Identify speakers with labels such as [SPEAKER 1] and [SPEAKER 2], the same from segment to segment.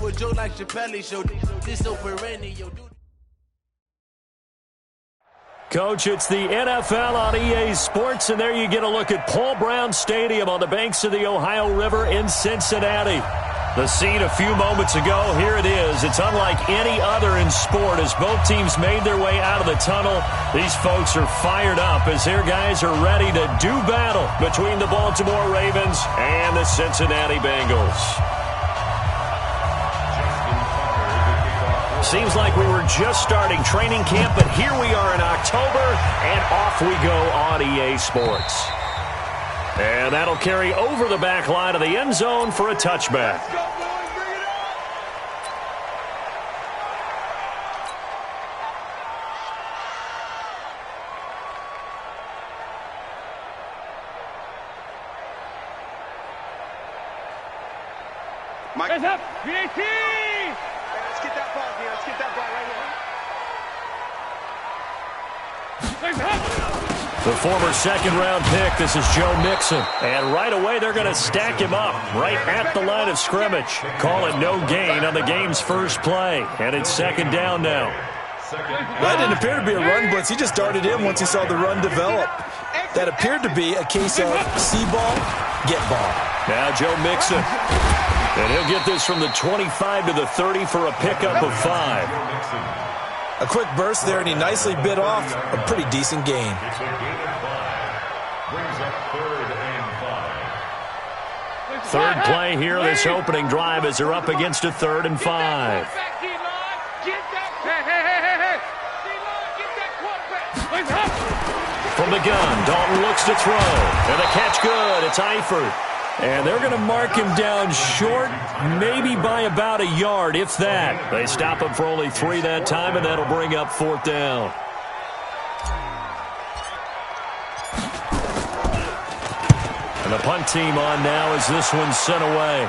[SPEAKER 1] for Joe like Chappelle show. This so perennial.
[SPEAKER 2] Coach, it's the NFL on EA Sports, and there you get a look at Paul Brown Stadium on the banks of the Ohio River in Cincinnati. The scene a few moments ago, here it is. It's unlike any other in sport as both teams made their way out of the tunnel. These folks are fired up as their guys are ready to do battle between the Baltimore Ravens and the Cincinnati Bengals. Seems like we were just starting training camp, but here we are in October, and off we go on EA Sports. And that'll carry over the back line of the end zone for a touchback.
[SPEAKER 3] Mike. Hands up. VAT. Let's get that ball here. Let's get that ball right here.
[SPEAKER 2] The former second-round pick, this is Joe Mixon. And right away, they're going to stack him up right at the line of scrimmage. Call it no gain on the game's first play. And it's second down now.
[SPEAKER 4] That didn't appear to be a run blitz. He just darted in once he saw the run develop. That appeared to be a case of see ball, get ball.
[SPEAKER 2] Now Joe Mixon. And he'll get this from the 25 to the 30 for a pickup of 5.
[SPEAKER 4] A quick burst there, and he nicely bit off a pretty decent gain.
[SPEAKER 2] Third play here, this opening drive as they're up against a 3rd and 5. From the gun, Dalton looks to throw. And the catch good, it's Eifert. And they're going to mark him down short, maybe by about a yard, if that. They stop him for only 3 that time, and that'll bring up 4th down. And the punt team on now as this one's sent away.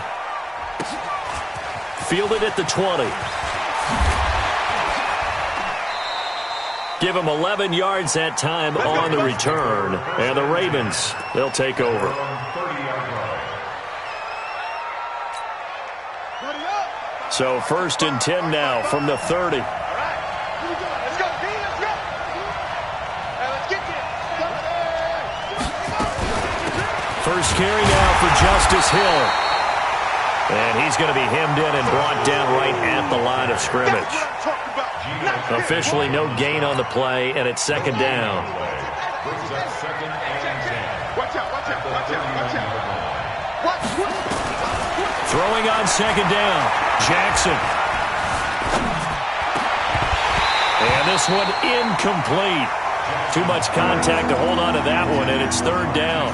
[SPEAKER 2] Fielded at the 20. Give him 11 yards that time on the return. And the Ravens, they'll take over. So 1st and 10 now from the 30. First carry now for Justice Hill. And he's going to be hemmed in and brought down right at the line of scrimmage. Officially no gain on the play, and it's second down. Throwing on second down, Jackson. And this one incomplete. Too much contact to hold on to that one, and it's 3rd down.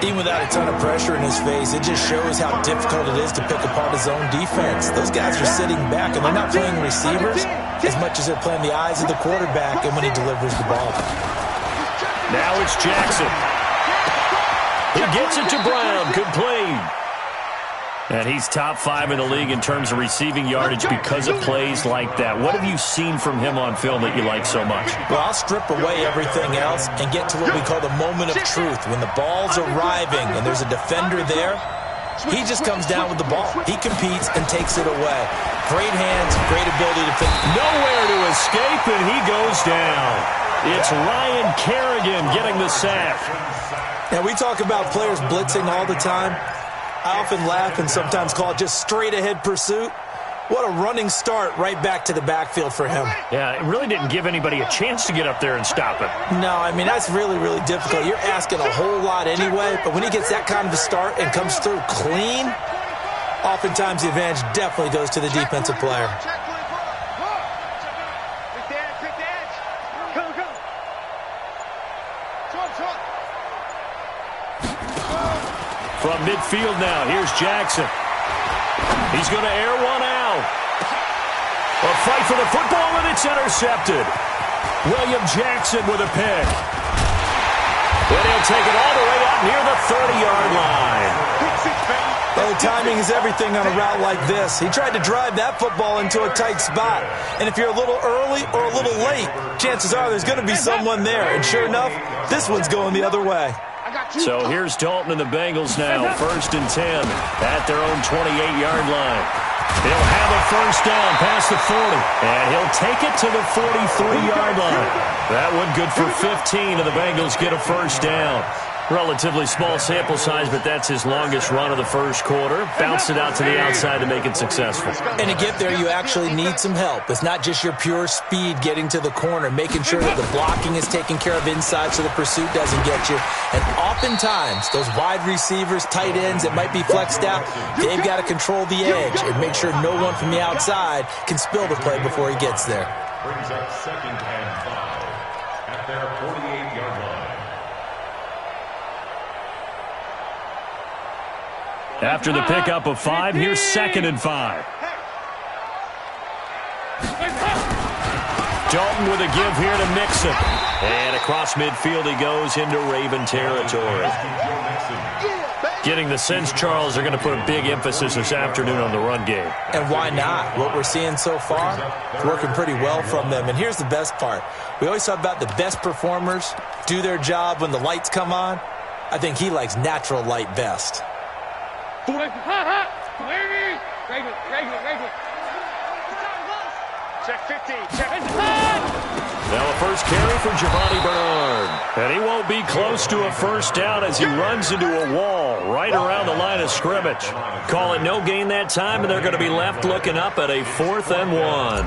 [SPEAKER 4] Even without a ton of pressure in his face, it just shows how difficult it is to pick apart his own defense. Those guys are sitting back, and they're not playing receivers as much as they're playing the eyes of the quarterback and when he delivers the ball.
[SPEAKER 2] Now it's Jackson. He gets it to Brown, complete. And he's top 5 in the league in terms of receiving yardage because of plays like that. What have you seen from him on film that you like so much?
[SPEAKER 4] Well, I'll strip away everything else and get to what we call the moment of truth. When the ball's arriving and there's a defender there, he just comes down with the ball. He competes and takes it away. Great hands, great ability to finish.
[SPEAKER 2] Nowhere to escape, and he goes down. It's Ryan Kerrigan getting the sack.
[SPEAKER 4] Now, we talk about players blitzing all the time. I often laugh and sometimes call it just straight-ahead pursuit. What a running start right back to the backfield for him.
[SPEAKER 2] Yeah, it really didn't give anybody a chance to get up there and stop it.
[SPEAKER 4] No, I mean, that's really, really difficult. You're asking a whole lot anyway, but when he gets that kind of a start and comes through clean, oftentimes the advantage definitely goes to the defensive player.
[SPEAKER 2] From midfield now, here's Jackson. He's going to air one out. A fight for the football, and it's intercepted. William Jackson with a pick. And he'll take it all the way up near the 30-yard line.
[SPEAKER 4] Well, the timing is everything on a route like this. He tried to drive that football into a tight spot. And if you're a little early or a little late, chances are there's going to be someone there. And sure enough, this one's going the other way.
[SPEAKER 2] So here's Dalton and the Bengals now, 1st and 10 at their own 28-yard line. He'll have a first down past the 40, and he'll take it to the 43-yard line. That one good for 15, and the Bengals get a first down. Relatively small sample size, but that's his longest run of the first quarter. Bounced it out to the outside to make it successful.
[SPEAKER 4] And to get there, you actually need some help. It's not just your pure speed getting to the corner, making sure that the blocking is taken care of inside so the pursuit doesn't get you. And oftentimes, those wide receivers, tight ends that might be flexed out, they've got to control the edge and make sure no one from the outside can spill the play before he gets there.
[SPEAKER 5] Brings up 2nd and 5 at their 48-yard line.
[SPEAKER 2] After the pickup of 5, here's 2nd and 5. Dalton with a give here to Mixon. And across midfield he goes into Raven territory. Getting the sense, Charles, they're going to put a big emphasis this afternoon on the run game.
[SPEAKER 4] And why not? What we're seeing so far, it's working pretty well from them. And here's the best part. We always talk about the best performers do their job when the lights come on. I think he likes natural light best.
[SPEAKER 3] Check 15. Check 15.
[SPEAKER 2] Now a first carry for Giovanni Bernard. And he won't be close to a first down as he runs into a wall right around the line of scrimmage. Call it no gain that time, and they're going to be left looking up at a 4th and 1.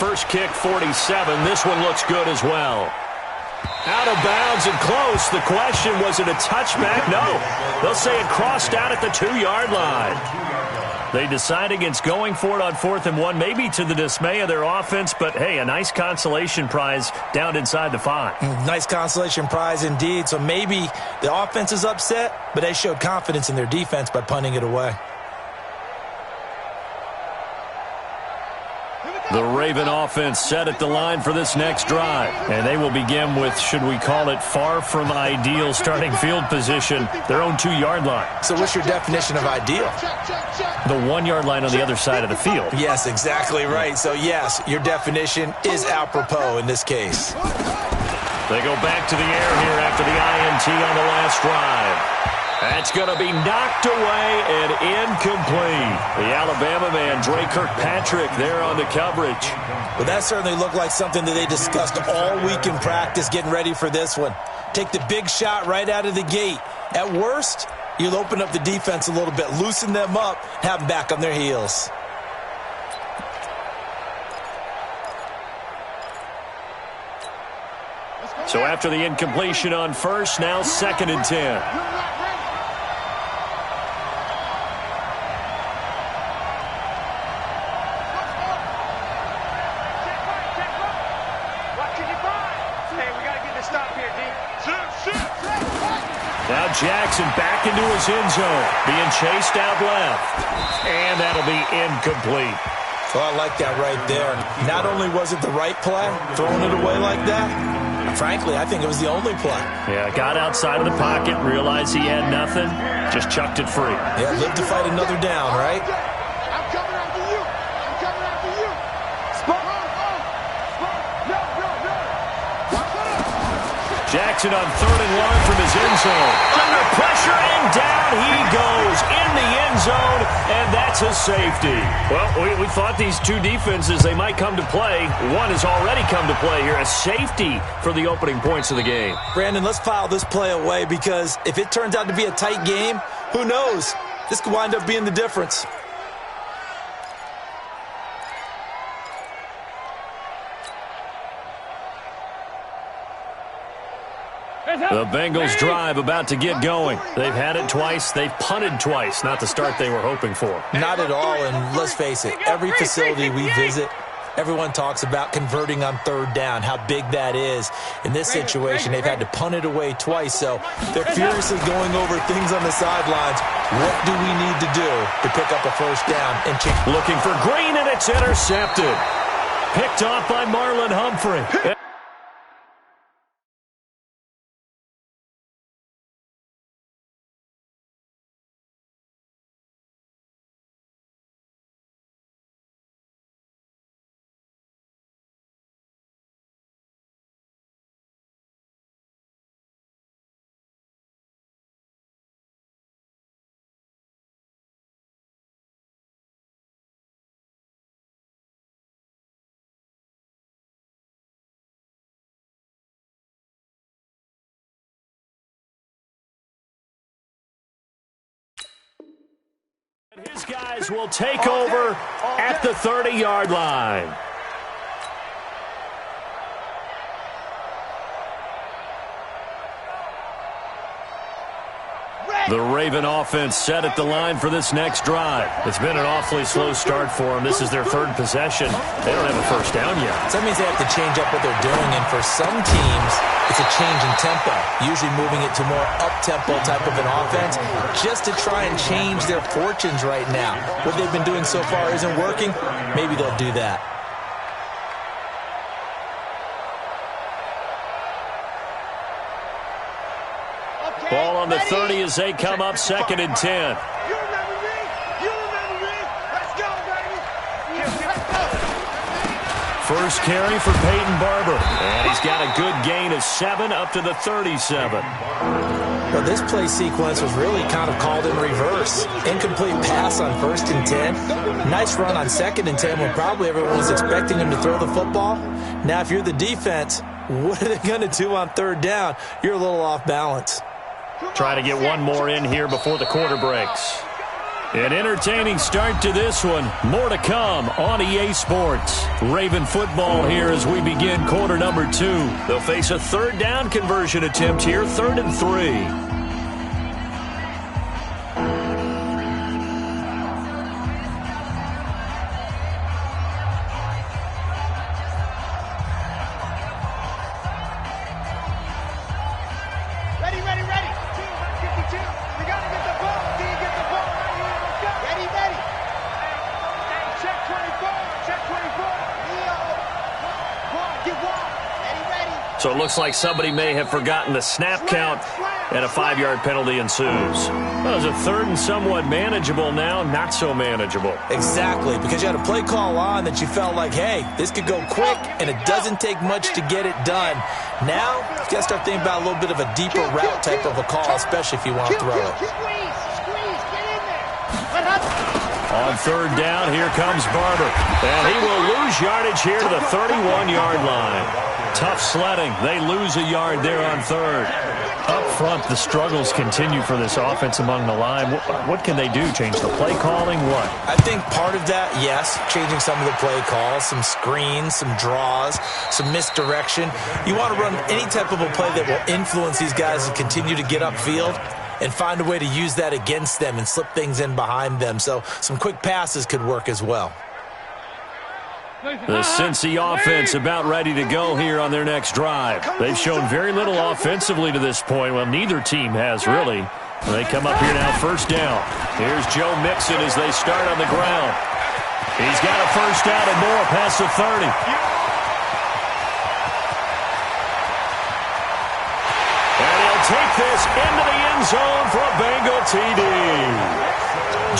[SPEAKER 2] First kick, 47. This one looks good as well. Out of bounds and close. The question, was it a touchback? No. They'll say it crossed out at the 2-yard line. They decide against going for it on 4th and 1, maybe to the dismay of their offense, but hey, a nice consolation prize down inside the 5.
[SPEAKER 4] Nice consolation prize indeed. So maybe the offense is upset, but they showed confidence in their defense by punting it away.
[SPEAKER 2] The Raven offense set at the line for this next drive. And they will begin with, should we call it, far from ideal starting field position, their own 2-yard line.
[SPEAKER 4] So what's your definition of ideal?
[SPEAKER 2] The 1-yard line on the other side of the field.
[SPEAKER 4] Yes, exactly right. So yes, your definition is apropos in this case.
[SPEAKER 2] They go back to the air here after the INT on the last drive. That's going to be knocked away and incomplete. The Alabama man, Dre Kirkpatrick, there on the coverage.
[SPEAKER 4] Well, that certainly looked like something that they discussed all week in practice getting ready for this one. Take the big shot right out of the gate. At worst, you'll open up the defense a little bit, loosen them up, have them back on their heels.
[SPEAKER 2] So after the incompletion on first, now 2nd and 10. Now Jackson back into his end zone, being chased out left. And that'll be incomplete.
[SPEAKER 4] Well, I like that right there. Not only was it the right play, throwing it away like that, frankly, I think it was the only play.
[SPEAKER 2] Yeah, got outside of the pocket, realized he had nothing, just chucked it free.
[SPEAKER 4] Yeah, live to fight another down, right?
[SPEAKER 3] I'm coming after you. I'm coming after you.
[SPEAKER 2] Jackson on 3rd and 1 from his end zone. Under pressure, and down he goes in the end zone, and that's a safety. Well, we thought these two defenses, they might come to play. One has already come to play here, a safety for the opening points of the game.
[SPEAKER 4] Brandon, let's file this play away because if it turns out to be a tight game, who knows? This could wind up being the difference.
[SPEAKER 2] The Bengals drive about to get going. They've had it twice. They've punted twice. Not the start they were hoping for.
[SPEAKER 4] Not at all, and let's face it, every facility we visit, everyone talks about converting on 3rd down, how big that is. In this situation, they've had to punt it away twice, so they're furiously going over things on the sidelines. What do we need to do to pick up a first down? And
[SPEAKER 2] looking for Green, and it's intercepted. Picked off by Marlon Humphrey. His guys will take over at the 30-yard line. The Raven offense set at the line for this next drive. It's been an awfully slow start for them. This is their third possession. They don't have a first down yet.
[SPEAKER 4] So that means they have to change up what they're doing, and for some teams, it's a change in tempo, usually moving it to more up-tempo type of an offense just to try and change their fortunes right now. What they've been doing so far isn't working. Maybe they'll do that.
[SPEAKER 2] Ball on the 30 as they come up 2nd and 10.
[SPEAKER 3] You remember me? You remember me? Let's go, baby. Let's go.
[SPEAKER 2] First carry for Peyton Barber. And he's got a good gain of 7 up to the 37.
[SPEAKER 4] Well, this play sequence was really kind of called in reverse. Incomplete pass on 1st and 10. Nice run on 2nd and 10 when probably everyone was expecting him to throw the football. Now, if you're the defense, what are they going to do on 3rd down? You're a little off balance.
[SPEAKER 2] Trying to get one more in here before the quarter breaks. An entertaining start to this one. More to come on EA Sports. Raven football here as we begin quarter number 2. They'll face a 3rd down conversion attempt here, 3rd and 3. So it looks like somebody may have forgotten the snap count, and a 5-yard penalty ensues. Well, it was a 3rd and somewhat manageable now, not so manageable.
[SPEAKER 4] Exactly, because you had a play call on that you felt like, hey, this could go quick, and it doesn't take much to get it done. Now, you got to start thinking about a little bit of a deeper route type of a call, especially if you want to throw it.
[SPEAKER 2] On 3rd down, here comes Barber. And he will lose yardage here to the 31-yard line. Tough sledding. They lose a yard there on 3rd. Up front, the struggles continue for this offense among the line. What can they do? Change the play calling? What?
[SPEAKER 4] I think part of that, yes, changing some of the play calls, some screens, some draws, some misdirection. You want to run any type of a play that will influence these guys to continue to get upfield and find a way to use that against them and slip things in behind them. So some quick passes could work as well.
[SPEAKER 2] The Cincy offense about ready to go here on their next drive. They've shown very little offensively to this point. Well, neither team has really. They come up here now, 1st down. Here's Joe Mixon as they start on the ground. He's got a 1st down and more past the 30. And he'll take this into the end zone for a Bengal TD.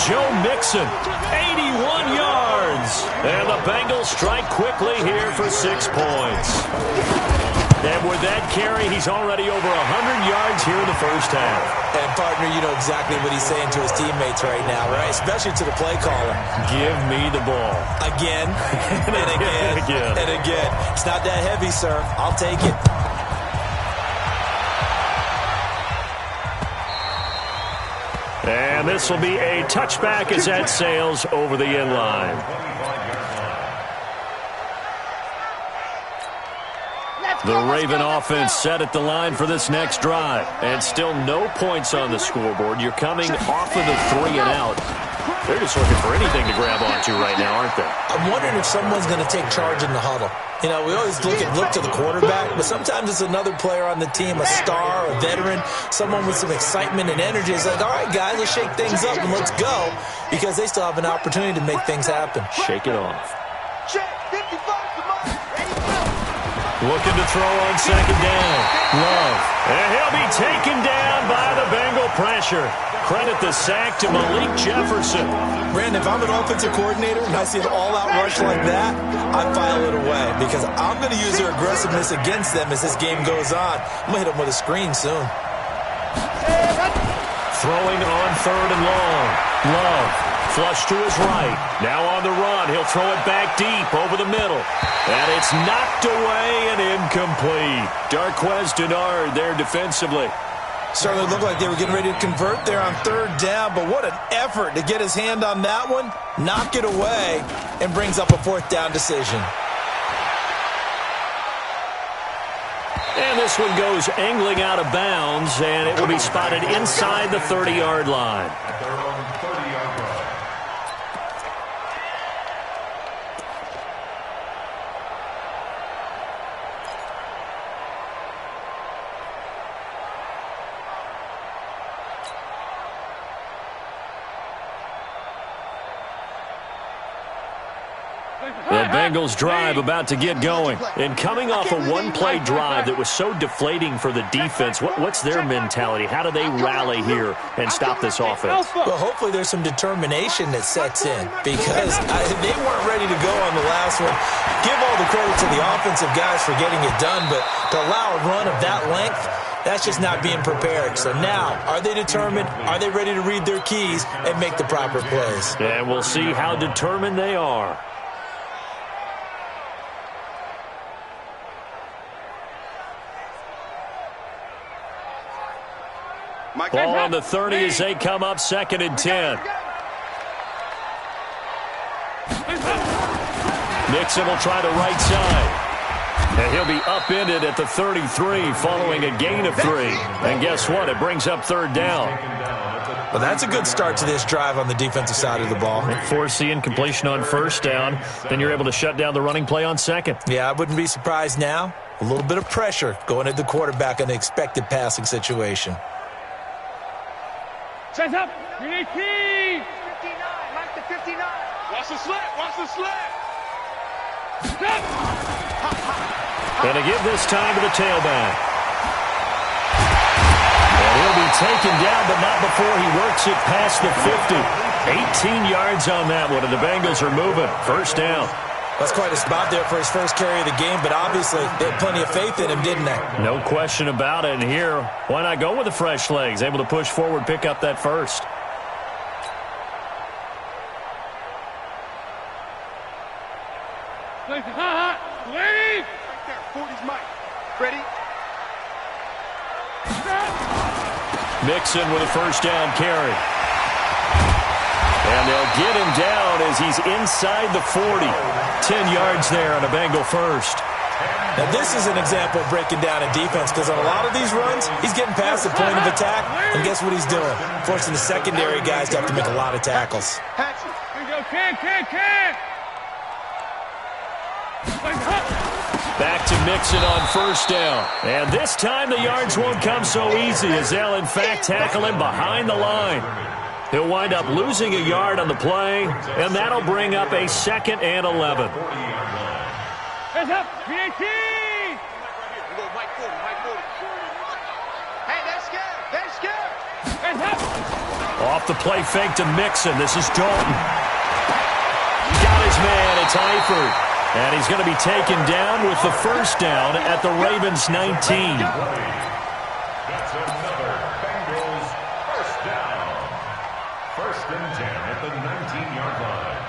[SPEAKER 2] Joe Mixon, 81 yards. And the Bengals strike quickly here for 6 points. And with that carry, he's already over 100 yards here in the 1st half.
[SPEAKER 4] And, partner, you know exactly what he's saying to his teammates right now, right? Especially to the play caller.
[SPEAKER 2] Give me the ball.
[SPEAKER 4] Again, and again, and again. It's not that heavy, sir. I'll take it.
[SPEAKER 2] And this will be a touchback as that sails over the end line. The Raven offense set at the line for this next drive. And still no points on the scoreboard. You're coming off of the 3 and out. They're just looking for anything to grab onto right now, aren't they?
[SPEAKER 4] I'm wondering if someone's going to take charge in the huddle. You know, we always look to the quarterback, but sometimes it's another player on the team, a star, a veteran, someone with some excitement and energy. It's like, all right, guys, let's shake things up and let's go, because they still have an opportunity to make things happen.
[SPEAKER 2] Shake it off. Looking to throw on 2nd down. Love. And he'll be taken down by the Bengal pressure. Credit the sack to Malik Jefferson.
[SPEAKER 4] Brandon, if I'm an offensive coordinator and I see an all-out rush like that, I file it away because I'm going to use their aggressiveness against them as this game goes on. I'm going to hit them with a screen soon.
[SPEAKER 2] Throwing on 3rd and long. Love. Flush to his right. Now on the run. He'll throw it back deep over the middle. And it's knocked away and incomplete. Darquez Denard there defensively.
[SPEAKER 4] Certainly looked like they were getting ready to convert there on third down, but what an effort to get his hand on that one, knock it away, and brings up a fourth down decision.
[SPEAKER 2] And this one goes angling out of bounds, and it will be spotted inside the 30-yard line.
[SPEAKER 5] At their own 30-yard line.
[SPEAKER 2] The Bengals drive about to get going. And coming off a one-play drive that was so deflating for the defense, what's their mentality? How do they rally here and stop this offense?
[SPEAKER 4] Well, hopefully there's some determination that sets in because they weren't ready to go on the last one. Give all the credit to the offensive guys for getting it done, but to allow a run of that length, that's just not being prepared. So now, are they determined? Are they ready to read their keys and make the proper plays?
[SPEAKER 2] And we'll see how determined they are. Ball on the 30 as they come up 2nd and 10. Mixon will try to right side. And he'll be upended at the 33 following a gain of 3. And guess what? It brings up third down.
[SPEAKER 4] Well, that's a good start to this drive on the defensive side of the ball.
[SPEAKER 2] Force the incompletion on first down. Then you're able to shut down the running play on second.
[SPEAKER 4] Yeah, I wouldn't be surprised now. A little bit of pressure going at the quarterback in the expected passing situation.
[SPEAKER 3] Set up. You need key. 59. Mike the 59. Watch the slip. Watch the slip. Stop.
[SPEAKER 2] And to give this time to the tailback. And he'll be taken down, but not before he works it past the 50. 18 yards on that one, and the Bengals are moving. First down.
[SPEAKER 4] That's quite a spot there for his first carry of the game, but obviously they had plenty of faith in him, didn't they?
[SPEAKER 2] No question about it. And here, why not go with the fresh legs? Able to push forward, pick up that first.
[SPEAKER 3] Leave. Right there. 40's Mike. Ready?
[SPEAKER 2] Mixon with a first down carry. And they'll get him down as he's inside the 40. 10 yards there on a Bengal first.
[SPEAKER 4] Now, this is an example of breaking down in defense because on a lot of these runs, he's getting past the point of attack, and guess what he's doing? Forcing the secondary guys to have to make a lot of tackles.
[SPEAKER 3] Here we go. Can.
[SPEAKER 2] Back to Mixon on first down. And this time the yards won't come so easy as they'll, in fact, tackle him behind the line. He'll wind up losing a yard on the play, and that'll bring up a 2nd and 11.
[SPEAKER 3] Hands up. PAT. Hey, they're scared. Hands up.
[SPEAKER 2] Off the play fake to Mixon. This is Dalton. Got his man. It's Eifert. And he's going to be taken down with the first down at the Ravens' 19.
[SPEAKER 5] That's another Bengals first down. 1st and 10 at the 19-yard line.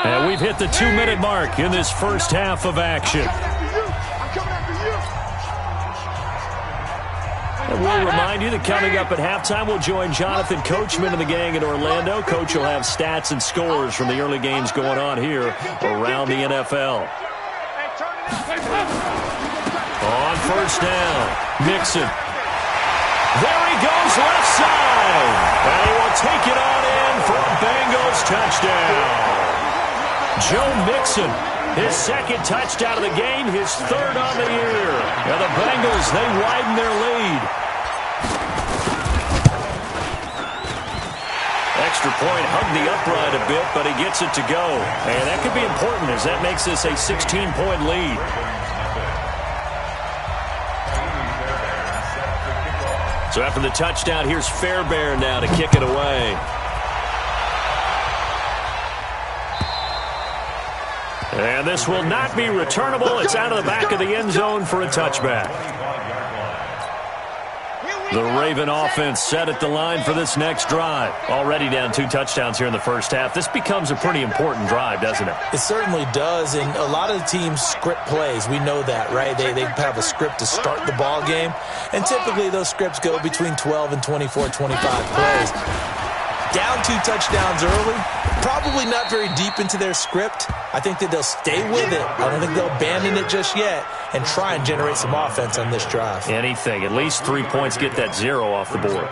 [SPEAKER 2] And we've hit the 2-minute mark in this first half of action.
[SPEAKER 3] I'm coming after you.
[SPEAKER 2] And we'll remind you that coming up at halftime, we'll join Jonathan Coachman and the gang in Orlando. Coach will have stats and scores from the early games going on here around the NFL. On first down, Mixon. There he goes, left side. And he will take it on in for a Bengals touchdown. Joe Mixon, his 2nd touchdown of the game, his 3rd on the year. And the Bengals, they widen their lead. Extra point, hugged the upright a bit, but he gets it to go. And that could be important as that makes this a 16-point lead. So after the touchdown, here's Fairbairn now to kick it away. And this will not be returnable. It's out of the back of the end zone for a touchback.
[SPEAKER 3] Here
[SPEAKER 2] The Raven offense set at the line for this next drive. Already down 2 touchdowns here in the first half. This becomes a pretty important drive, doesn't it?
[SPEAKER 4] It certainly does, and a lot of the teams script plays. We know that, right? They have a script to start the ball game, and typically those scripts go between 12 and 24, 25 plays. Down 2 touchdowns early, probably not very deep into their script. I think that they'll stay with it. I don't think they'll abandon it just yet and try and generate some offense on this drive.
[SPEAKER 2] Anything. At least 3 points, get that 0 off the board.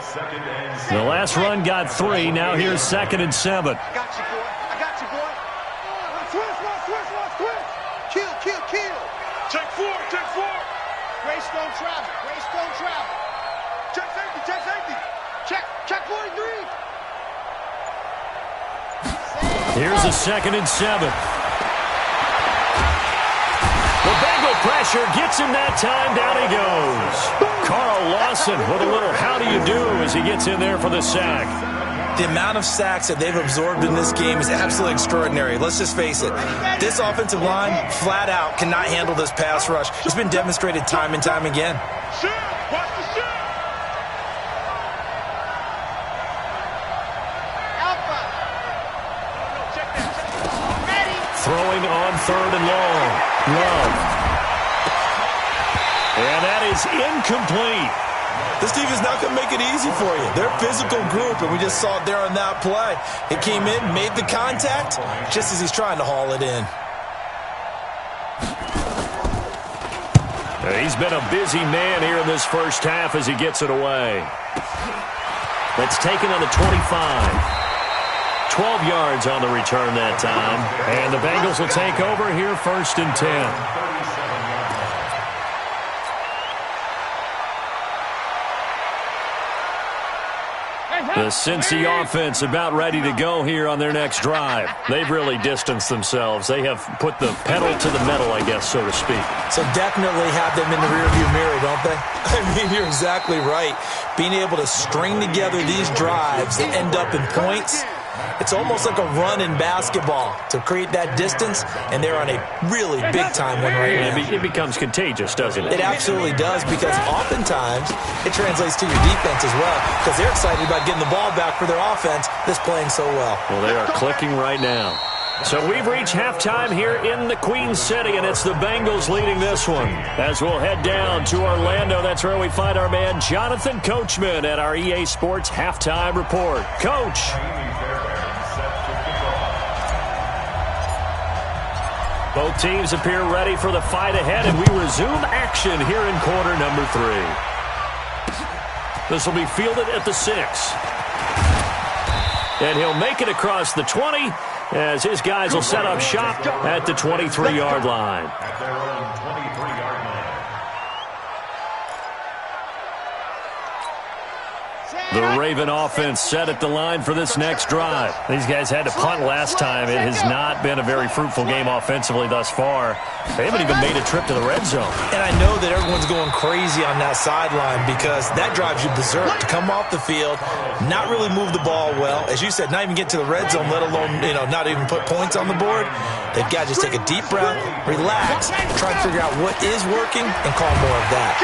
[SPEAKER 2] The last run got 3. Now here's 2nd and 7.
[SPEAKER 3] I got you, boy. I got you, boy. Twist. Kill. Check 4. Greystone travel. Check safety. Check 43.
[SPEAKER 2] Here's a 2nd and 7. The Bengal pressure gets him that time. Down he goes. Carl Lawson with a little how do you do as he gets in there for the sack.
[SPEAKER 4] The amount of sacks that they've absorbed in this game is absolutely extraordinary. Let's just face it. This offensive line, flat out, cannot handle this pass rush. It's been demonstrated time and time again.
[SPEAKER 3] Watch the shot.
[SPEAKER 2] Throwing on 3rd and long. Love. And that is incomplete.
[SPEAKER 4] This defense is not going to make it easy for you. They're a physical group, and we just saw it there on that play. It came in, made the contact, just as he's trying to haul it in.
[SPEAKER 2] He's been a busy man here in this first half as he gets it away. That's taken on the 25. 12 yards on the return that time. And the Bengals will take over here 1st and 10. The Cincy offense about ready to go here on their next drive. They've really distanced themselves. They have put the pedal to the metal, I guess, so to speak.
[SPEAKER 4] So definitely have them in the rearview mirror, don't they? I mean, you're exactly right. Being able to string together these drives that end up in points, it's almost like a run in basketball to create that distance, and they're on a really big-time one right now.
[SPEAKER 2] It becomes contagious, doesn't it?
[SPEAKER 4] It absolutely does, because oftentimes it translates to your defense as well, because they're excited about getting the ball back for their offense that's playing so well.
[SPEAKER 2] Well, they are clicking right now. So we've reached halftime here in the Queen City, and it's the Bengals leading this one. As we'll head down to Orlando, that's where we find our man Jonathan Coachman at our EA Sports Halftime Report. Coach. Both teams appear ready for the fight ahead, and we resume action here in quarter number 3. This will be fielded at the 6. And he'll make it across the 20 as his guys will set up shop at the 23-yard line.
[SPEAKER 5] At their own 23-yard line.
[SPEAKER 2] The Raven offense set at the line for this next drive. These guys had to punt last time. It has not been a very fruitful game offensively thus far. They haven't even made a trip to the red zone.
[SPEAKER 4] And I know that everyone's going crazy on that sideline because that drives you berserk to come off the field, not really move the ball well. As you said, not even get to the red zone, let alone, not even put points on the board. They've got to just take a deep breath, relax, try and figure out what is working, and call more of that.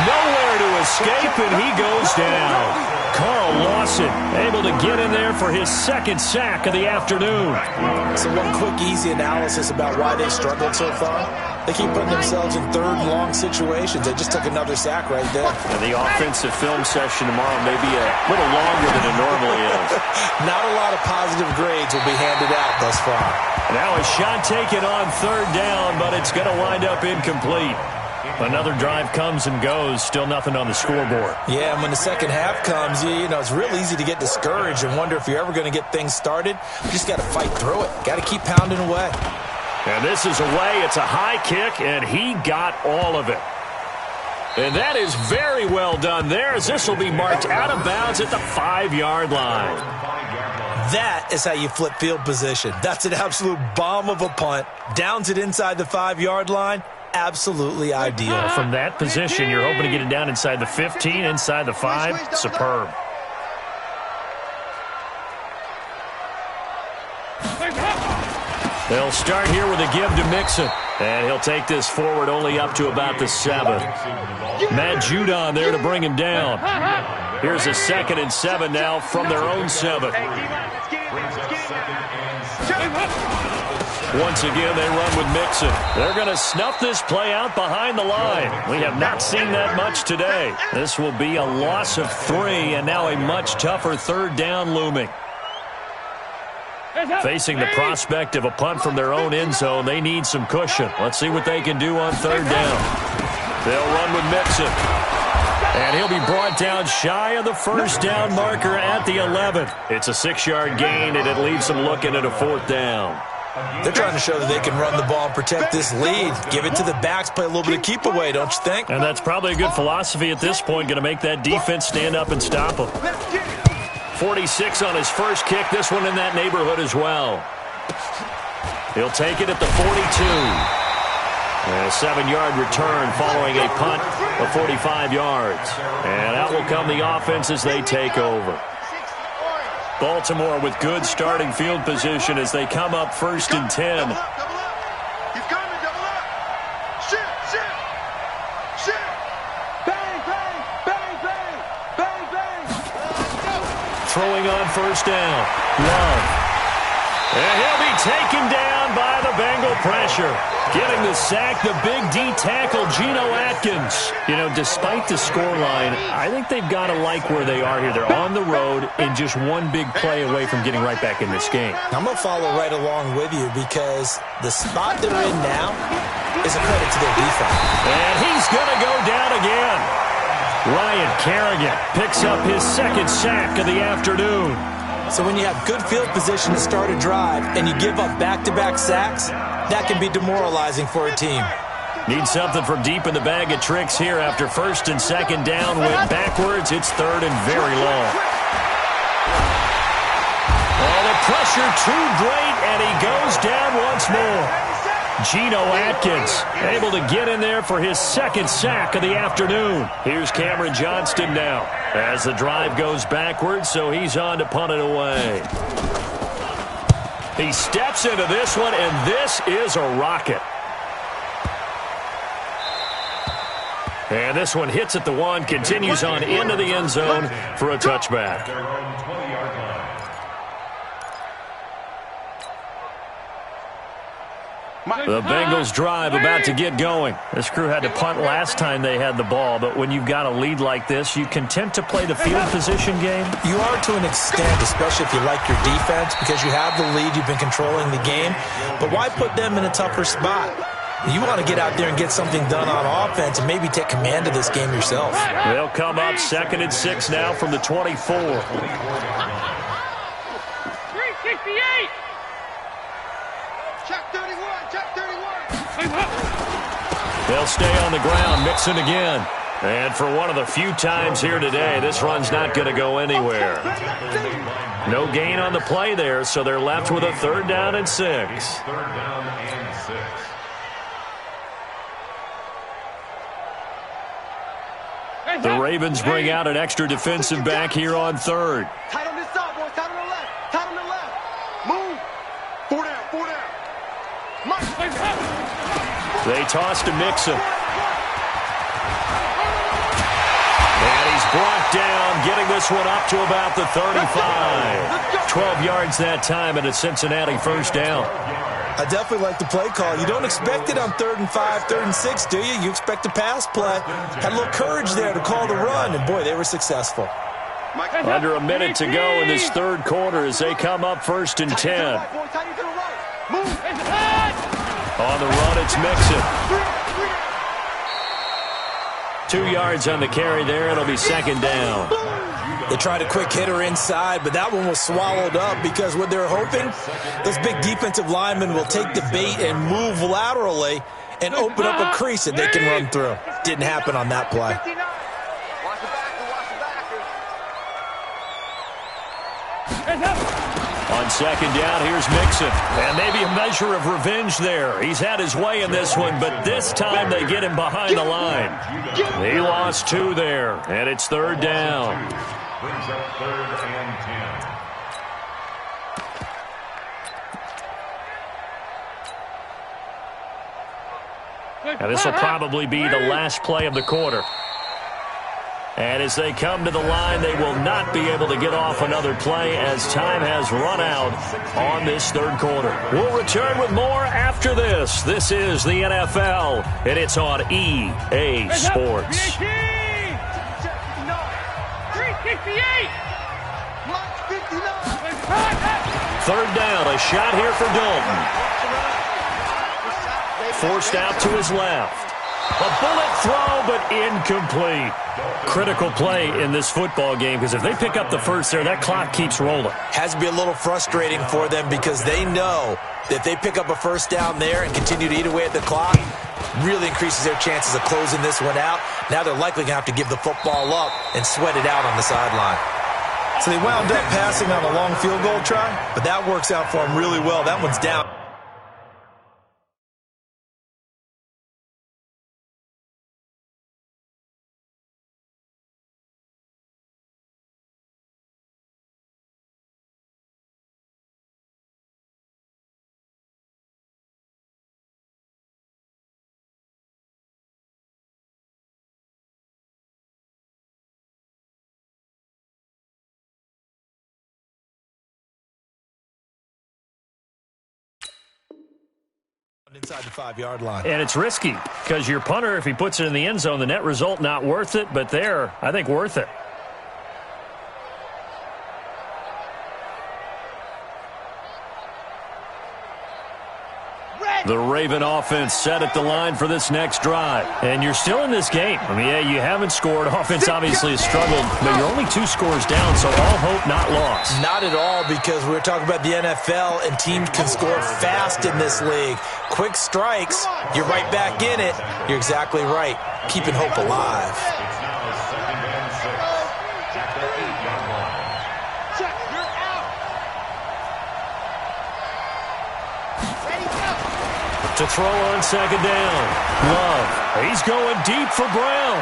[SPEAKER 2] Nowhere to escape, and he goes down. Carl Lawson able to get in there for his 2nd sack of the afternoon.
[SPEAKER 4] So one quick, easy analysis about why they've struggled so far. They keep putting themselves in 3rd and long situations. They just took another sack right there.
[SPEAKER 2] And the offensive film session tomorrow may be a little longer than it normally is.
[SPEAKER 4] Not a lot of positive grades will be handed out thus far.
[SPEAKER 2] Now a shot taken on 3rd down, but it's going to wind up incomplete. Another drive comes and goes, still nothing on the scoreboard.
[SPEAKER 4] Yeah, and when the second half comes, it's real easy to get discouraged and wonder if you're ever going to get things started. You just got to fight through it. Got to keep pounding away.
[SPEAKER 2] And this is away. It's a high kick, and he got all of it. And that is very well done there, as this will be marked out of bounds at the 5-yard line.
[SPEAKER 4] That is how you flip field position. That's an absolute bomb of a punt. Downs it inside the 5-yard line. Absolutely ideal.
[SPEAKER 2] From that position, you're hoping to get it down inside the 15, inside the 5. Superb. They'll start here with a give to Mixon. And he'll take this forward only up to about the 7. Matt Judon there to bring him down. Here's a 2nd and 7 now from their own 7. Once again, they run with Mixon. They're going to snuff this play out behind the line. We have not seen that much today. This will be a loss of 3, and now a much tougher 3rd down looming. Facing the prospect of a punt from their own end zone, they need some cushion. Let's see what they can do on 3rd down. They'll run with Mixon. And he'll be brought down shy of the 1st down marker at the 11. It's a 6-yard gain, and it leaves them looking at a 4th down.
[SPEAKER 4] They're trying to show that they can run the ball and protect this lead. Give it to the backs, play a little bit of keep away, don't you think?
[SPEAKER 2] And that's probably a good philosophy at this point, going to make that defense stand up and stop them. 46 on his first kick, this one in that neighborhood as well. He'll take it at the 42. A 7-yard return following a punt of 45 yards. And out will come the offense as they take over. Baltimore with good starting field position as they come up 1st and 10.
[SPEAKER 3] He's coming, double up. Shit. Bang, bang, bang, bang, bang, bang.
[SPEAKER 2] Throwing on 1st down. Love. And he'll be taken down by the Bengal pressure. Getting the sack, the big D tackle, Geno Atkins. You know, despite the scoreline, I think they've got to like where they are here. They're on the road and just one big play away from getting right back in this game.
[SPEAKER 4] I'm going to follow right along with you because the spot they're in now is a credit to their defense.
[SPEAKER 2] And he's going to go down again. Ryan Kerrigan picks up his 2nd sack of the afternoon.
[SPEAKER 4] So when you have good field position to start a drive and you give up back-to-back sacks, that can be demoralizing for a team.
[SPEAKER 2] Need something from deep in the bag of tricks here after 1st and 2nd down. Went backwards. It's 3rd and very long. Oh, the pressure too great, and he goes down once more. Geno Atkins able to get in there for his 2nd sack of the afternoon. Here's Cameron Johnston now as the drive goes backwards, so he's on to punt it away. He steps into this one, and this is a rocket. And this one hits at the 1, continues on into the end zone for a touchback. The Bengals drive about to get going. This crew had to punt last time they had the ball, but when you've got a lead like this, you content to play the field position game?
[SPEAKER 4] You are to an extent, especially if you like your defense, because you have the lead, you've been controlling the game. But why put them in a tougher spot? You want to get out there and get something done on offense and maybe take command of this game yourself.
[SPEAKER 2] They'll come up 2nd and 6 now from the 24.
[SPEAKER 3] 368. Check 31, check 31.
[SPEAKER 2] They'll stay on the ground, Mixon again. And for one of the few times here today, this run's not going to go anywhere. No gain on the play there, so they're left with a 3rd down and 6.
[SPEAKER 5] 3rd down and 6.
[SPEAKER 2] The Ravens bring out an extra defensive back here on 3rd.
[SPEAKER 3] Tight on this side, boys. Tight on the left. Tight on the left. Move. 4 down, 4 down.
[SPEAKER 2] They toss to Mixon. And he's brought down, getting this one up to about the 35. 12 yards that time, and a Cincinnati 1st down.
[SPEAKER 4] I definitely like the play call. You don't expect it on 3rd and 5, 3rd and 6, do you? You expect a pass play. Had a little courage there to call the run, and boy, they were successful.
[SPEAKER 2] Under a minute to go in this 3rd quarter as they come up 1st and 10. On the run, it's Mixon. 2 yards on the carry there. It'll be 2nd down.
[SPEAKER 4] They tried a quick hitter inside, but that one was swallowed up because what they're hoping, those big defensive linemen will take the bait and move laterally and open up a crease that they can run through. Didn't happen on that play.
[SPEAKER 2] On 2nd down, here's Mixon. And maybe a measure of revenge there. He's had his way in this one, but this time they get him behind the line. He lost 2 there, and it's 3rd down.
[SPEAKER 5] Brings up 3rd and 10.
[SPEAKER 2] And this will probably be the last play of the quarter. And as they come to the line, they will not be able to get off another play as time has run out on this third quarter. We'll return with more after this. This is the NFL, and it's on EA Sports. 3rd down, a shot here for Dalton. Forced out to his left. A bullet throw, but incomplete. Critical play in this football game because if they pick up the first there, that clock keeps rolling.
[SPEAKER 4] Has to be a little frustrating for them because they know that if they pick up a first down there and continue to eat away at the clock, really increases their chances of closing this one out. Now they're likely going to have to give the football up and sweat it out on the sideline. So they wound up passing on a long field goal try, but that works out for them really well. That one's down. Inside the 5-yard line.
[SPEAKER 2] And it's risky because your punter, if he puts it in the end zone, the net result not worth it, but there, I think worth it. The Raven offense set at the line for this next drive. And you're still in this game. I mean, yeah, you haven't scored. Offense obviously has struggled, but you're only 2 scores down, so all hope not lost.
[SPEAKER 4] Not at all, because we're talking about the NFL, and teams can score fast in this league. Quick strikes, you're right back in it. You're exactly right. Keeping hope alive.
[SPEAKER 2] To throw on 2nd down. Love. He's going deep for Brown.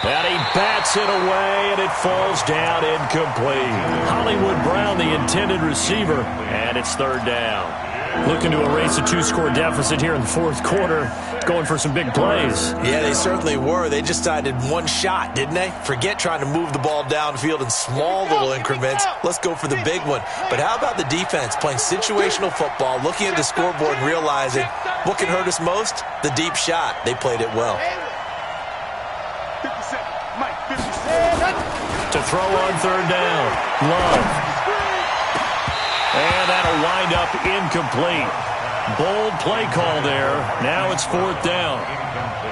[SPEAKER 2] And he bats it away, and it falls down incomplete. Hollywood Brown, the intended receiver, and it's 3rd down. Looking to erase a 2-score deficit here in the 4th quarter. Going for some big plays.
[SPEAKER 4] Yeah, they certainly were. They just decided one shot, didn't they? Forget trying to move the ball downfield in small little increments. Let's go for the big one. But how about the defense playing situational football, looking at the scoreboard and realizing what can hurt us most? The deep shot. They played it well.
[SPEAKER 3] 57, Mike, 57.
[SPEAKER 2] To throw on 3rd down. Love. And that'll wind up incomplete. Bold play call there. Now it's 4th down.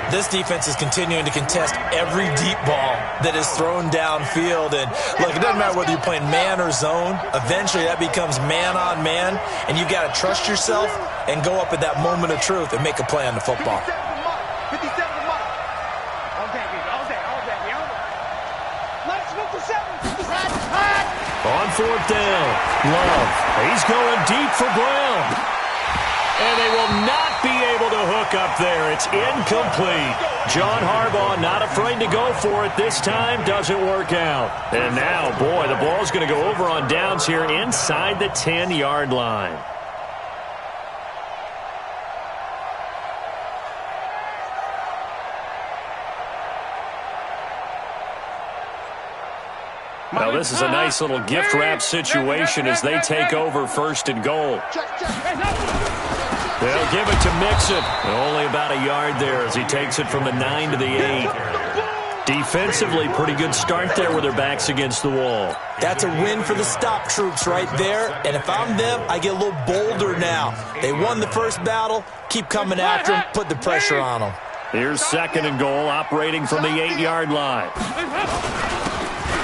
[SPEAKER 4] This defense is continuing to contest every deep ball that is thrown downfield. And look, it doesn't matter whether you're playing man or zone. Eventually that becomes man on man. And you've got to trust yourself and go up at that moment of truth and make a play on the football.
[SPEAKER 3] 57 to Mike. All day, baby. All day. Mike 57.
[SPEAKER 2] On 4th down. Love. He's going deep for Brown. And they will not be able to hook up there. It's incomplete. John Harbaugh not afraid to go for it this time. Doesn't work out. And now, boy, the ball's going to go over on downs here inside the 10-yard line. Now, this is a nice little gift wrap situation as they take over 1st and goal. They'll give it to Mixon. Only about a yard there as he takes it from the 9 to the 8. Defensively, pretty good start there with their backs against the wall.
[SPEAKER 4] That's a win for the stop troops right there. And if I'm them, I get a little bolder now. They won the first battle. Keep coming after them. Put the pressure on them.
[SPEAKER 2] Here's 2nd and goal, operating from the 8-yard line.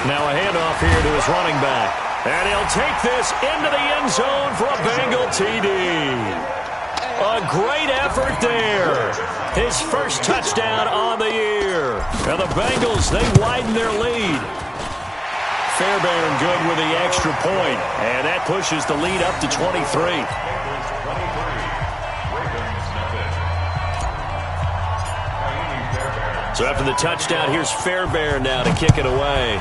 [SPEAKER 2] Now a handoff here to his running back. And he'll take this into the end zone for a Bengal TD. A great effort there. His first touchdown on the year. And the Bengals, they widen their lead. Fairbairn good with the extra point. And that pushes the lead up to 23. So after the touchdown, here's Fairbairn now to kick it away.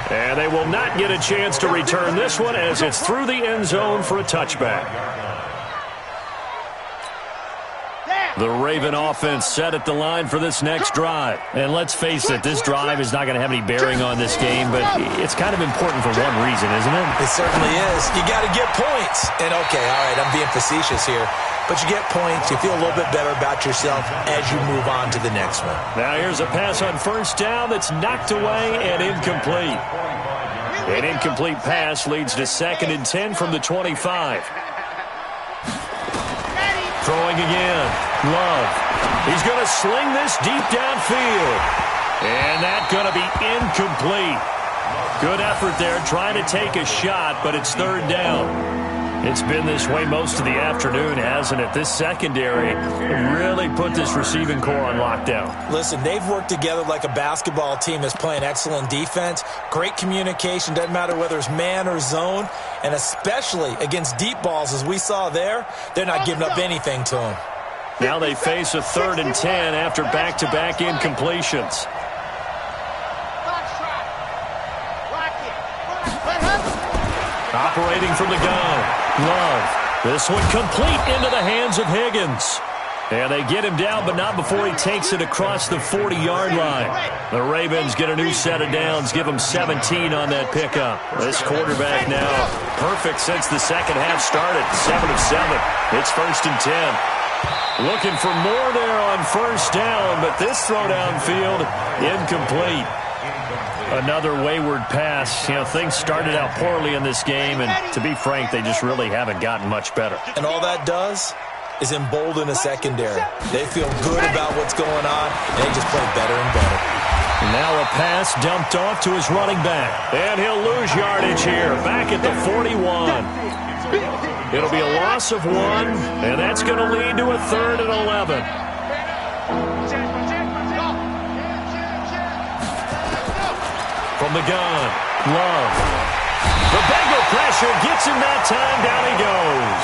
[SPEAKER 2] And they will not get a chance to return this one as it's through the end zone for a touchback. The Raven offense set at the line for this next drive. And let's face it, this drive is not going to have any bearing on this game, but it's kind of important for one reason, isn't it?
[SPEAKER 4] It certainly is. You got to get points. And okay, all right, I'm being facetious here. But you get points, you feel a little bit better about yourself as you move on to the next one.
[SPEAKER 2] Now here's a pass on first down that's knocked away and incomplete. An incomplete pass leads to 2nd and 10 from the 25. Throwing again. Love. He's going to sling this deep downfield. And that's going to be incomplete. Good effort there trying to take a shot, but it's 3rd down. It's been this way most of the afternoon, hasn't it? This secondary really put this receiving core on lockdown.
[SPEAKER 4] Listen, they've worked together like a basketball team that's playing excellent defense. Great communication, doesn't matter whether it's man or zone. And especially against deep balls, as we saw there, they're not giving up anything to them.
[SPEAKER 2] Now they face a 3rd and 10 after back-to-back incompletions. Operating from the gun. Love. This one complete into the hands of Higgins. And they get him down, but not before he takes it across the 40-yard line. The Ravens get a new set of downs, give them 17 on that pickup. This quarterback now perfect since the second half started. 7 of 7. It's 1st and 10. Looking for more there on first down, but this throw downfield incomplete. Another wayward pass. You know, things started out poorly in this game, and to be frank, they just really haven't gotten much better.
[SPEAKER 4] And all that does is embolden a secondary. They feel good about what's going on, and they just play better and better.
[SPEAKER 2] Now a pass dumped off to his running back. And he'll lose yardage here, back at the 41. It'll be a loss of 1, and that's going to lead to a 3rd and 11. From the gun, Love. The Bengal pressure gets him that time. Down he goes.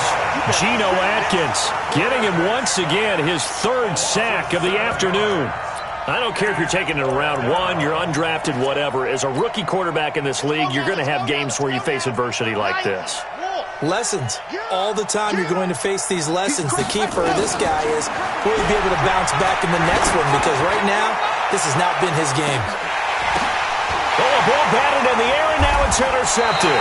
[SPEAKER 2] Geno Atkins getting him once again his 3rd sack of the afternoon. I don't care if you're taking it in round 1, you're undrafted, whatever. As a rookie quarterback in this league, you're going to have games where you face adversity like this.
[SPEAKER 4] Lessons. All the time you're going to face these lessons. The key for this guy is will he be able to bounce back in the next one? Because right now, this has not been his game.
[SPEAKER 2] Oh, a ball batted in the air, and now it's intercepted.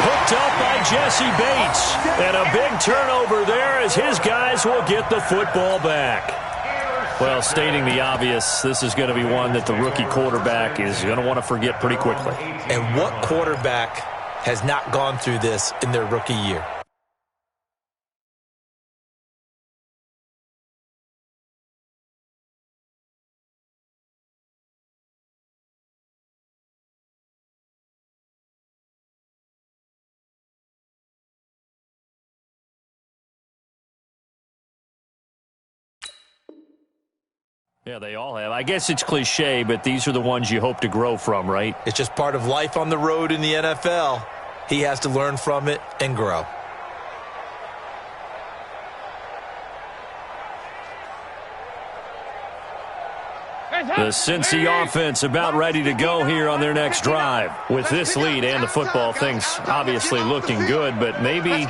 [SPEAKER 2] Hooked up by Jesse Bates. And a big turnover there as his guys will get the football back. Well, stating the obvious, this is going to be one that the rookie quarterback is going to want to forget pretty quickly.
[SPEAKER 4] And what quarterback has not gone through this in their rookie year?
[SPEAKER 2] Yeah, they all have. I guess it's cliche, but these are the ones you hope to grow from, right?
[SPEAKER 4] It's just part of life on the road in the NFL. He has to learn from it and grow.
[SPEAKER 2] The Cincy offense about ready to go here on their next drive. With this lead and the football, things obviously looking good, but maybe,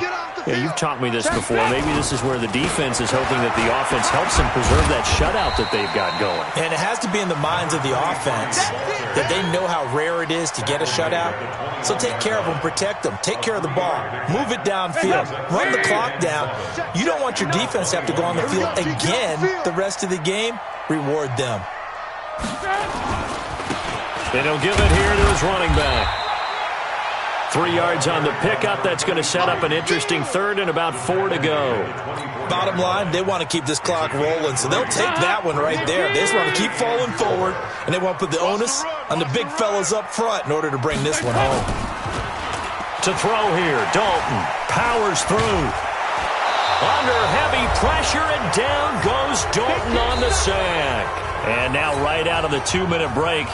[SPEAKER 2] you've taught me this before, maybe this is where the defense is hoping that the offense helps them preserve that shutout that they've got going.
[SPEAKER 4] And it has to be in the minds of the offense that they know how rare it is to get a shutout. So take care of them, protect them, take care of the ball, move it downfield, run the clock down. You don't want your defense to have to go on the field again the rest of the game. Reward them.
[SPEAKER 2] And he'll give it here to his running back. 3 yards on the pickup. That's going to set up an interesting 3rd and about 4 to go.
[SPEAKER 4] Bottom line, they want to keep this clock rolling, so they'll take that one right there. They just want to keep falling forward, and they want to put the onus on the big fellas up front in order to bring this one home.
[SPEAKER 2] To throw here, Dalton powers through. Under heavy pressure, and down goes Dalton on the sack. And now right out of the 2-minute break,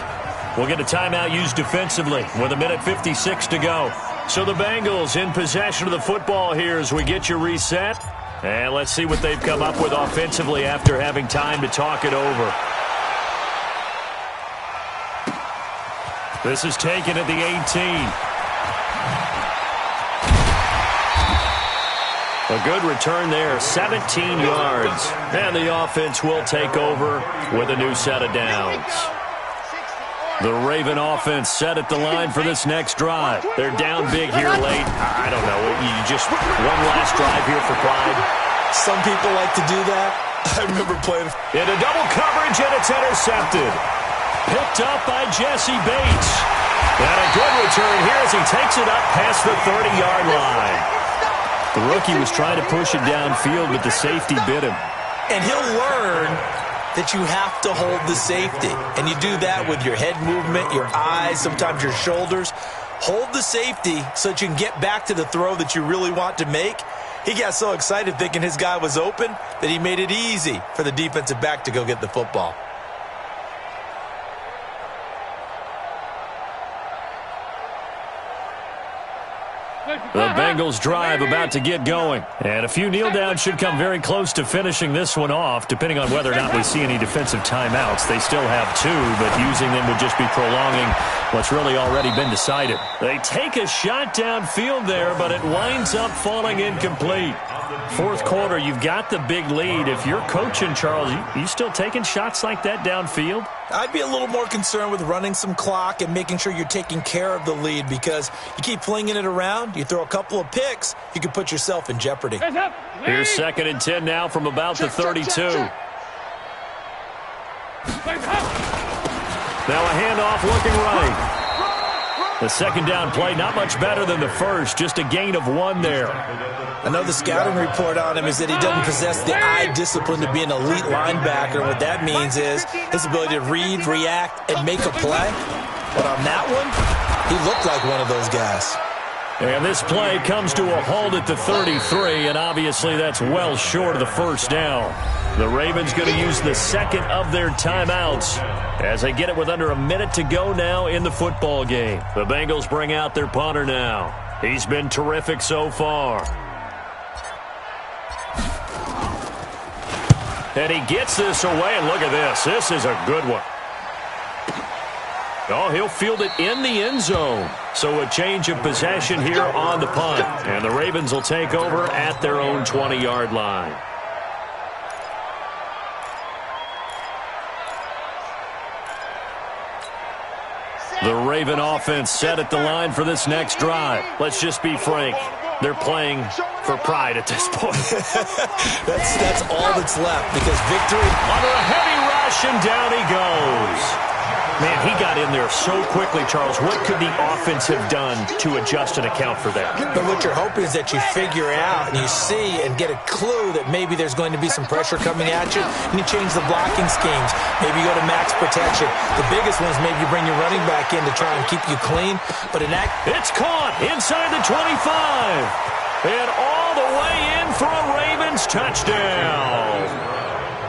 [SPEAKER 2] we'll get a timeout used defensively with 1:56 to go. So the Bengals in possession of the football here as we get you reset. And let's see what they've come up with offensively after having time to talk it over. This is taken at the 18. A good return there, 17 yards. And the offense will take over with a new set of downs. The Raven offense set at the line for this next drive. They're down big here late. I don't know. You just one last drive here for pride.
[SPEAKER 4] Some people like to do that. I remember playing
[SPEAKER 2] into double coverage, and it's intercepted. Picked up by Jesse Bates. And a good return here as he takes it up past the 30-yard line. The rookie was trying to push it downfield, but the safety bit him.
[SPEAKER 4] And he'll learn that you have to hold the safety. And you do that with your head movement, your eyes, sometimes your shoulders. Hold the safety so that you can get back to the throw that you really want to make. He got so excited thinking his guy was open that he made it easy for the defensive back to go get the football.
[SPEAKER 2] The Bengals drive about to get going. And a few kneel downs should come very close to finishing this one off, depending on whether or not we see any defensive timeouts. They still have 2, but using them would just be prolonging what's really already been decided. They take a shot downfield there, but it winds up falling incomplete. Fourth quarter, you've got the big lead. If you're coaching, Charles, you still taking shots like that downfield?
[SPEAKER 4] I'd be a little more concerned with running some clock and making sure you're taking care of the lead, because you keep flinging it around, you throw a couple of picks, you can put yourself in jeopardy.
[SPEAKER 2] Here's 2nd and 10 now from about the 32. Now a handoff looking right. The second down play, not much better than the first, just a gain of 1 there.
[SPEAKER 4] I know the scouting report on him is that he doesn't possess the eye discipline to be an elite linebacker. What that means is his ability to read, react, and make a play. But on that one, he looked like one of those guys.
[SPEAKER 2] And this play comes to a halt at the 33, and obviously that's well short of the first down. The Ravens going to use the second of their timeouts as they get it with under a minute to go now in the football game. The Bengals bring out their punter now. He's been terrific so far. And he gets this away, and look at this. This is a good one. Oh, he'll field it in the end zone. So a change of possession here on the punt. And the Ravens will take over at their own 20-yard line. The Raven offense set at the line for this next drive. Let's just be frank. They're playing for pride at this point.
[SPEAKER 4] that's all that's left, because victory
[SPEAKER 2] under a heavy rush, and down he goes. Man, he got in there so quickly, Charles. What could the offense have done to adjust and account for that?
[SPEAKER 4] But what you're hoping is that you figure out and you see and get a clue that maybe there's going to be some pressure coming at you, and you change the blocking schemes. Maybe you go to max protection. The biggest one is maybe you bring your running back in to try and keep you clean. But
[SPEAKER 2] it's caught inside the 25. And all the way in for a Ravens touchdown.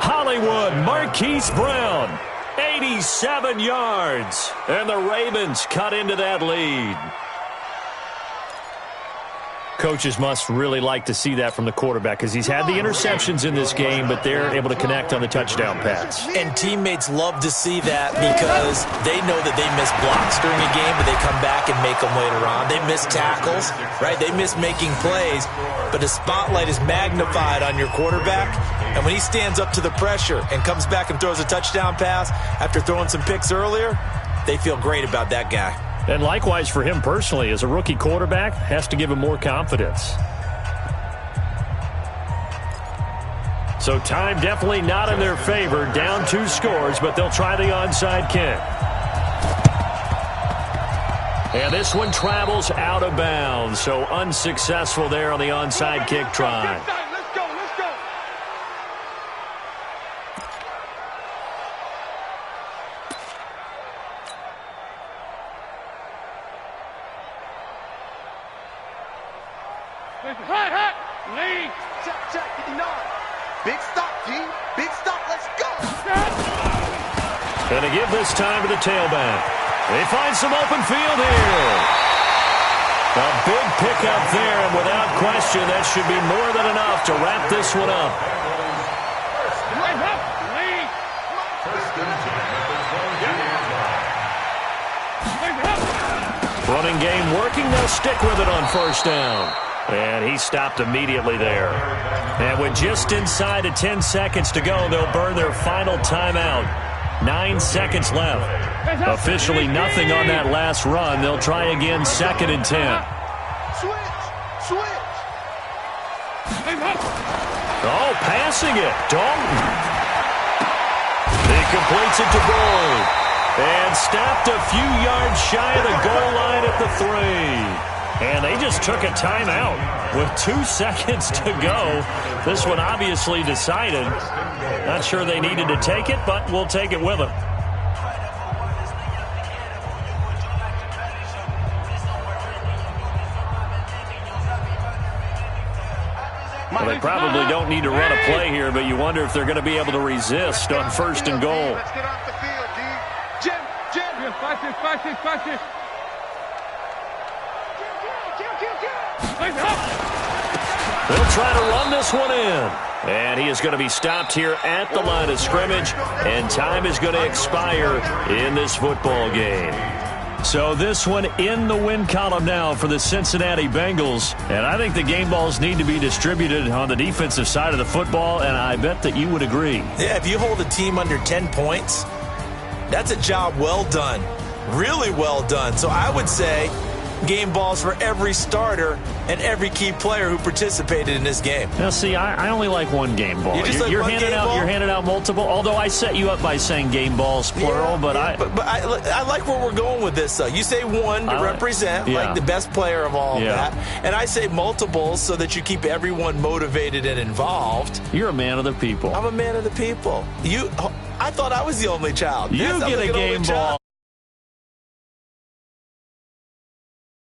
[SPEAKER 2] Hollywood Marquise Brown. 87 yards, and the Ravens cut into that lead. Coaches must really like to see that from the quarterback, because he's had the interceptions in this game, but they're able to connect on the touchdown pass.
[SPEAKER 4] And teammates love to see that, because they know that they miss blocks during a game, but they come back and make them later on. They miss tackles, right? They miss making plays, but the spotlight is magnified on your quarterback. And when he stands up to the pressure and comes back and throws a touchdown pass after throwing some picks earlier, they feel great about that guy.
[SPEAKER 2] And likewise for him personally, as a rookie quarterback, has to give him more confidence. So time definitely not in their favor. Down 2 scores, but they'll try the onside kick. And this one travels out of bounds, so unsuccessful there on the onside kick try.
[SPEAKER 1] Big stop, G. Big stop. Let's go.
[SPEAKER 2] Going to give this time to the tailback. They find some open field here. A big pickup there, and without question, that should be more than enough to wrap this one up.
[SPEAKER 5] First and 10 at the 20-yard line.
[SPEAKER 2] Running game working. They'll stick with it on first down. And he stopped immediately there. And with just inside of 10 seconds to go, they'll burn their final timeout. 9 seconds left. Officially nothing on that last run. They'll try again 2nd and 10.
[SPEAKER 1] Switch.
[SPEAKER 2] Oh, passing it. Dalton. He completes it to Gold. And stopped a few yards shy of the goal line at the 3. And they just took a timeout with 2 seconds to go. This one obviously decided. Not sure they needed to take it, but we'll take it with them. Well, they probably don't need to run a play here, but you wonder if they're going to be able to resist on 1st and goal.
[SPEAKER 3] Let's get off the field, D. Jim. Pass it.
[SPEAKER 2] They'll try to run this one in. And he is going to be stopped here at the line of scrimmage, and time is going to expire in this football game. So this one in the win column now for the Cincinnati Bengals. And I think the game balls need to be distributed on the defensive side of the football, and I bet that you would agree.
[SPEAKER 4] Yeah, if you hold a team under 10 points, that's a job well done. Really well done. So I would say game balls for every starter and every key player who participated in this game.
[SPEAKER 2] Now, see, I only like one game ball. You're handing out multiple, although I set you up by saying game balls, plural. But
[SPEAKER 4] I like where we're going with this, though. You say one to represent, like the best player of all of that. And I say multiples so that you keep everyone motivated and involved.
[SPEAKER 2] You're a man of the people.
[SPEAKER 4] I'm a man of the people. I thought I was the only child.
[SPEAKER 2] You get a game ball.